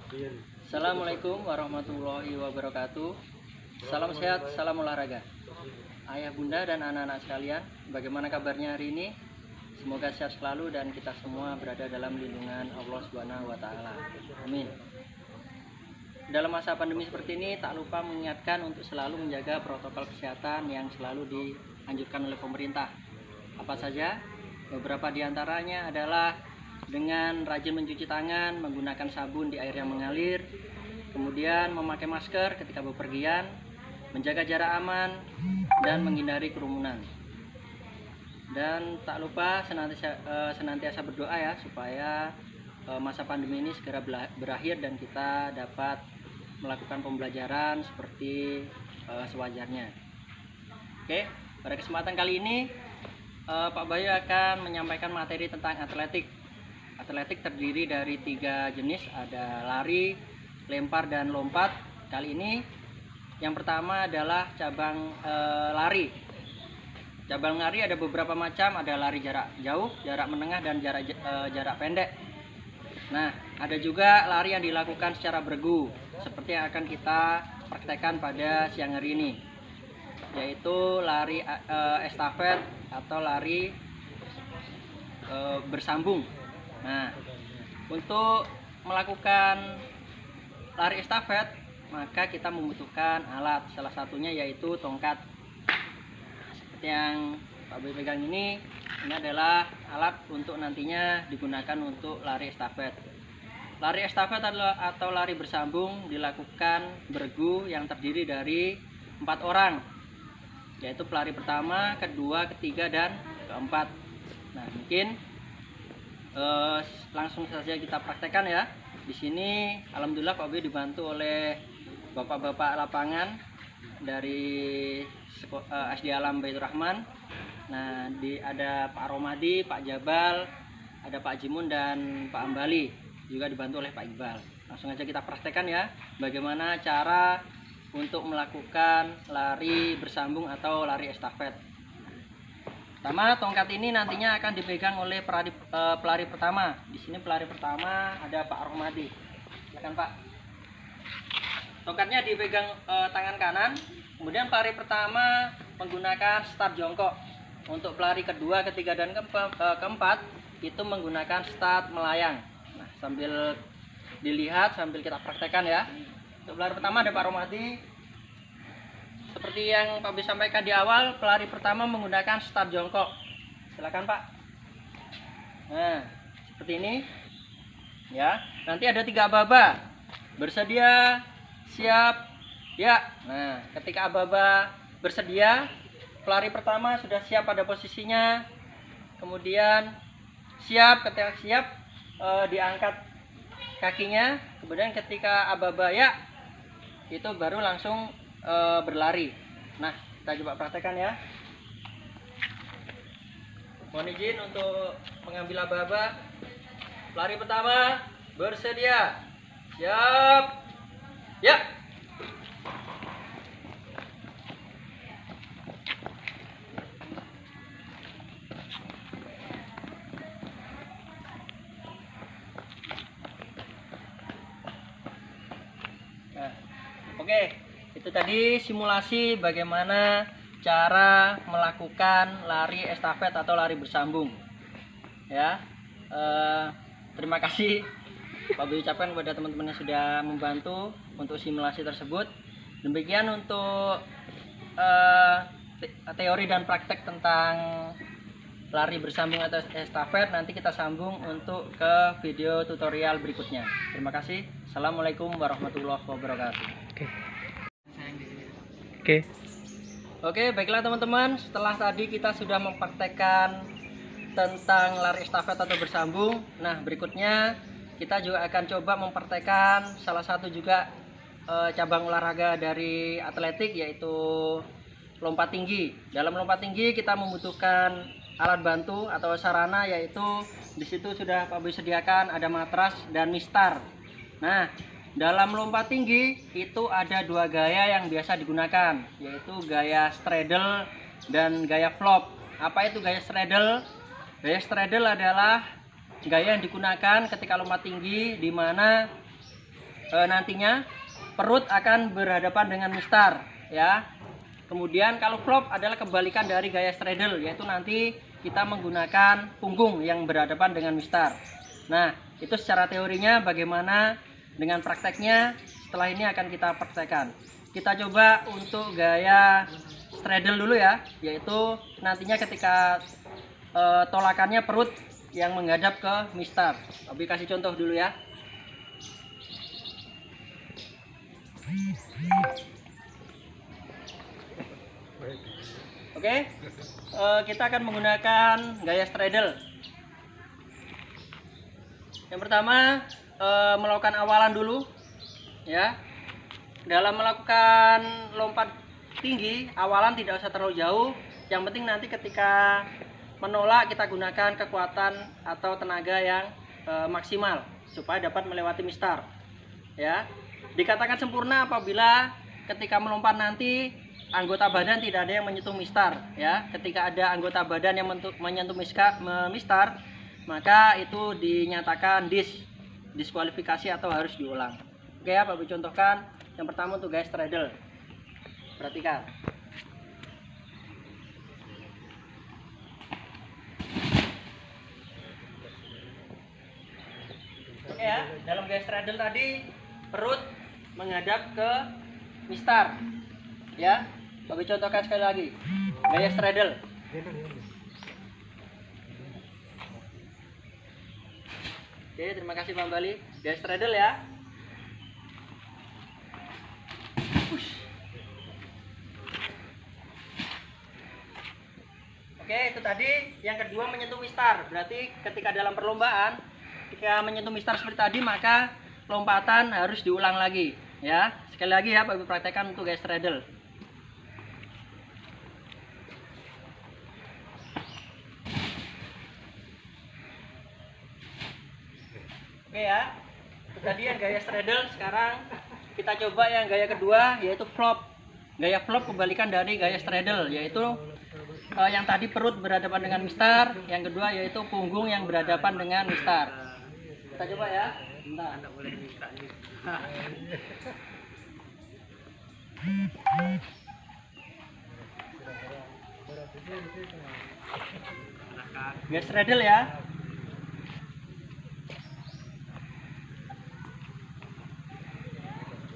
Assalamualaikum warahmatullahi wabarakatuh. Salam sehat, salam olahraga. Ayah, bunda, dan anak-anak sekalian, bagaimana kabarnya hari ini? Semoga sehat selalu dan kita semua berada dalam lindungan Allah Subhanahu wa Ta'ala. Amin. Dalam masa pandemi seperti ini, tak lupa mengingatkan untuk selalu menjaga protokol kesehatan yang selalu dianjurkan oleh pemerintah. Apa saja? Beberapa diantaranya adalah dengan rajin mencuci tangan, menggunakan sabun di air yang mengalir, kemudian memakai masker ketika bepergian, menjaga jarak aman, dan menghindari kerumunan. Dan tak lupa senantiasa berdoa ya, supaya masa pandemi ini segera berakhir dan kita dapat melakukan pembelajaran seperti sewajarnya. Oke, pada kesempatan kali ini Pak Bayu akan menyampaikan materi tentang atletik. Atletik terdiri dari 3 jenis, ada lari, lempar, dan lompat. Kali ini yang pertama adalah cabang lari. Cabang lari ada beberapa macam, ada lari jarak jauh, jarak menengah, dan jarak pendek. Nah, ada juga lari yang dilakukan secara bergu, seperti yang akan kita praktekkan pada siang hari ini, yaitu lari estafet atau lari bersambung. Nah, untuk melakukan lari estafet, maka kita membutuhkan alat, salah satunya yaitu tongkat. Seperti yang Pak Boy pegang ini adalah alat untuk nantinya digunakan untuk lari estafet. Lari estafet atau lari bersambung dilakukan bergu yang terdiri dari 4 orang, yaitu pelari pertama, kedua, ketiga, dan keempat. Nah, mungkin langsung saja kita praktekkan ya. Di sini alhamdulillah Pak Boy dibantu oleh bapak-bapak lapangan dari SD Alam Baitur Rahman. Nah, ada Pak Romadi, Pak Jabal, ada Pak Jimun, dan Pak Ambali, juga dibantu oleh Pak Iqbal. Langsung aja kita praktekkan ya, bagaimana cara untuk melakukan lari bersambung atau lari estafet. Pertama, tongkat ini nantinya akan dipegang oleh pelari pertama. Di sini pelari pertama ada Pak Romadi. Silakan Pak. Tongkatnya dipegang tangan kanan. Kemudian pelari pertama menggunakan start jongkok. Untuk pelari kedua, ketiga, dan keempat itu menggunakan start melayang. Nah, sambil dilihat, sambil kita praktekkan ya. Untuk pelari pertama ada Pak Romadi. Seperti yang Pak bisa sampaikan di awal, pelari pertama menggunakan start jongkok. Silakan Pak. Nah, seperti ini. Ya, nanti ada 3 aba-aba. Bersedia, siap, ya. Nah, ketika aba-aba bersedia, pelari pertama sudah siap pada posisinya. Kemudian siap, ketika siap diangkat kakinya. Kemudian ketika aba-aba ya, itu baru langsung berlari. Nah, kita coba praktekkan ya. Mohon izin untuk mengambil aba-aba. Pelari pertama bersedia, siap, ya. Nah, oke, itu tadi simulasi bagaimana cara melakukan lari estafet atau lari bersambung. Ya, terima kasih Pak Boy ucapkan kepada teman-teman yang sudah membantu untuk simulasi tersebut. Demikian untuk teori dan praktek tentang lari bersambung atau estafet. Nanti kita sambung untuk ke video tutorial berikutnya. Terima kasih. Assalamualaikum warahmatullahi wabarakatuh. Oke, baiklah teman-teman. Setelah tadi kita sudah mempraktekkan tentang lari estafet atau bersambung. Nah, berikutnya kita juga akan coba mempraktekkan salah satu juga cabang olahraga dari atletik, yaitu lompat tinggi. Dalam lompat tinggi kita membutuhkan alat bantu atau sarana, yaitu di situ sudah Pak Boy sediakan ada matras dan mistar. Nah, dalam lompat tinggi itu ada 2 gaya yang biasa digunakan, yaitu gaya straddle dan gaya flop. Apa itu gaya straddle? Gaya straddle adalah gaya yang digunakan ketika lompat tinggi, di mana nantinya perut akan berhadapan dengan mistar ya. Kemudian kalau flop adalah kebalikan dari gaya straddle, yaitu nanti kita menggunakan punggung yang berhadapan dengan mistar. Nah, itu secara teorinya. Bagaimana dengan prakteknya, setelah ini akan kita praktekkan. Kita coba untuk gaya straddle dulu ya, yaitu nantinya ketika tolakannya perut yang menghadap ke mistar. Abi kasih contoh dulu ya. Oke, kita akan menggunakan gaya straddle. Yang pertama, melakukan awalan dulu ya. Dalam melakukan lompat tinggi, awalan tidak usah terlalu jauh. Yang penting nanti ketika menolak kita gunakan kekuatan atau tenaga yang maksimal supaya dapat melewati mistar ya. Dikatakan sempurna apabila ketika melompat nanti anggota badan tidak ada yang menyentuh mistar ya. Ketika ada anggota badan yang menyentuh mistar, maka itu dinyatakan diskualifikasi atau harus diulang. Oke ya, Pak contohkan. Yang pertama untuk gaya straddle. Perhatikan. Oke ya, dalam gaya straddle tadi perut menghadap ke mistar ya. Bagi contohkan sekali lagi gaya straddle. Oke, terima kasih Bang Bali. Gaya straddle ya. Oke, itu tadi. Yang kedua menyentuh mistar. Berarti ketika dalam perlombaan, ketika menyentuh mistar seperti tadi, maka lompatan harus diulang lagi ya. Sekali lagi ya, Pak praktekkan untuk gaya straddle. Oke ya, itu tadi yang gaya straddle. Sekarang kita coba yang gaya kedua, yaitu flop. Gaya flop kebalikan dari gaya straddle, yaitu yang tadi perut berhadapan dengan mistar, yang kedua yaitu punggung yang berhadapan dengan mistar. Kita coba ya. Bentar. Gaya straddle ya.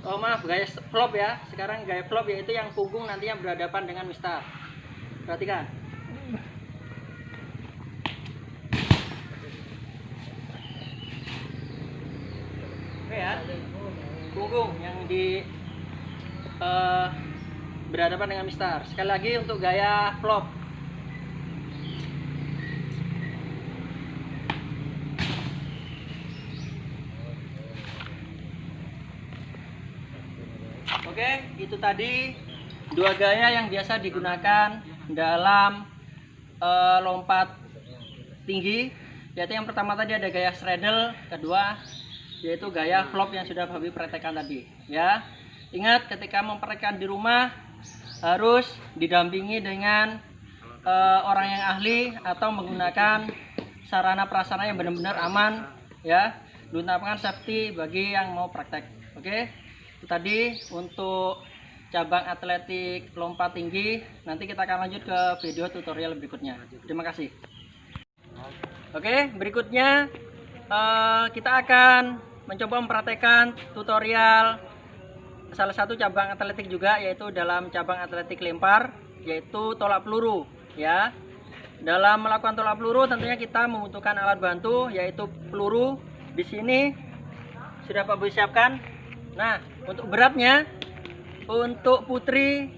Oh maaf, gaya flop ya. Sekarang gaya flop yaitu yang punggung nantinya berhadapan dengan mistar. Perhatikan. Oke ya. Punggung yang di berhadapan dengan mistar. Sekali lagi untuk gaya flop. Oke, itu tadi dua gaya yang biasa digunakan dalam lompat tinggi, yaitu yang pertama tadi ada gaya straddle, kedua yaitu gaya flop yang sudah Babi praktekkan tadi ya. Ingat, ketika mempraktekkan di rumah harus didampingi dengan orang yang ahli atau menggunakan sarana prasarana yang benar-benar aman ya, diutamakan safety bagi yang mau praktek. Oke. Itu tadi untuk cabang atletik lompat tinggi. Nanti kita akan lanjut ke video tutorial berikutnya. Terima kasih. Oke, berikutnya kita akan mencoba mempraktekkan tutorial salah satu cabang atletik juga, yaitu dalam cabang atletik lempar, yaitu tolak peluru ya. Dalam melakukan tolak peluru tentunya kita membutuhkan alat bantu, yaitu peluru. Di sini sudah Pak Bu siapkan. Nah, untuk beratnya, untuk putri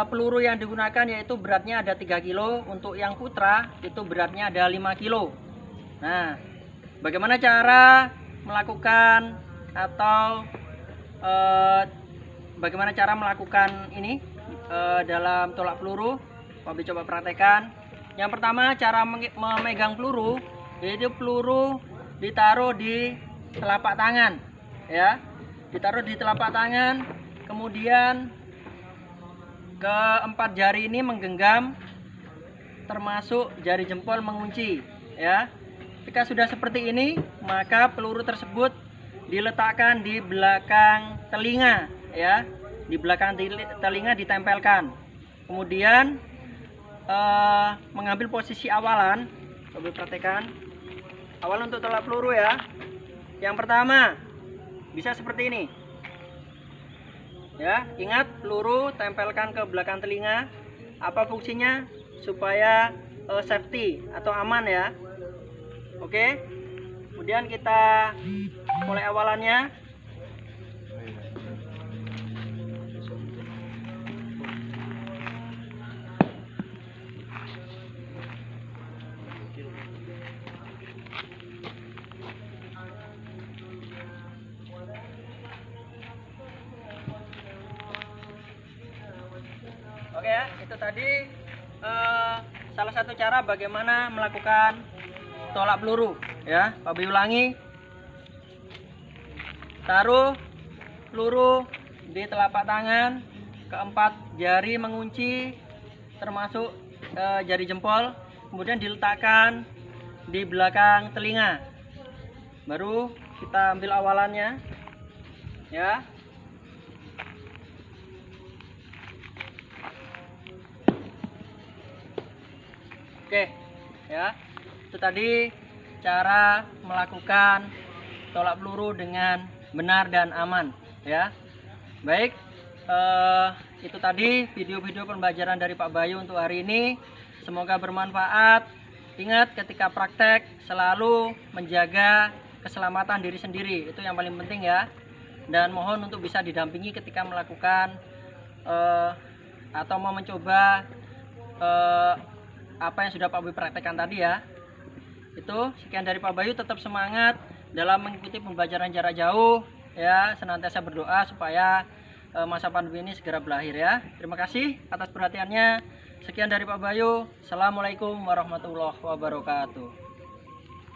peluru yang digunakan yaitu beratnya ada 3 kilo. Untuk yang putra itu beratnya ada 5 kilo. Nah, bagaimana cara melakukan atau bagaimana cara melakukan ini dalam tolak peluru? Kami coba praktekkan. Yang pertama, cara memegang peluru, yaitu peluru ditaruh di telapak tangan ya. Ditaruh di telapak tangan, kemudian keempat jari ini menggenggam, termasuk jari jempol mengunci ya. Jika sudah seperti ini, maka peluru tersebut diletakkan di belakang telinga ya. Di belakang telinga ditempelkan. Kemudian mengambil posisi awalan. Coba perhatikan. Awalan untuk tolak peluru ya. Yang pertama bisa seperti ini. Ya, ingat peluru tempelkan ke belakang telinga. Apa fungsinya? Supaya safety atau aman ya. Oke. Kemudian kita mulai awalannya. Oke ya, itu tadi salah satu cara bagaimana melakukan tolak peluru ya. Pak Bayu ulangi. Taruh peluru di telapak tangan, keempat jari mengunci termasuk jari jempol, kemudian diletakkan di belakang telinga. Baru kita ambil awalannya ya. Oke ya, itu tadi cara melakukan tolak peluru dengan benar dan aman ya. Baik, itu tadi video-video pembelajaran dari Pak Bayu untuk hari ini. Semoga bermanfaat. Ingat, ketika praktek selalu menjaga keselamatan diri sendiri, itu yang paling penting ya. Dan mohon untuk bisa didampingi ketika melakukan atau mau mencoba apa yang sudah Pak Bayu praktekkan tadi ya. Itu sekian dari Pak Bayu, tetap semangat dalam mengikuti pembelajaran jarak jauh ya, senantiasa berdoa supaya masa pandemi ini segera berakhir ya. Terima kasih atas perhatiannya. Sekian dari Pak Bayu. Assalamualaikum warahmatullahi wabarakatuh.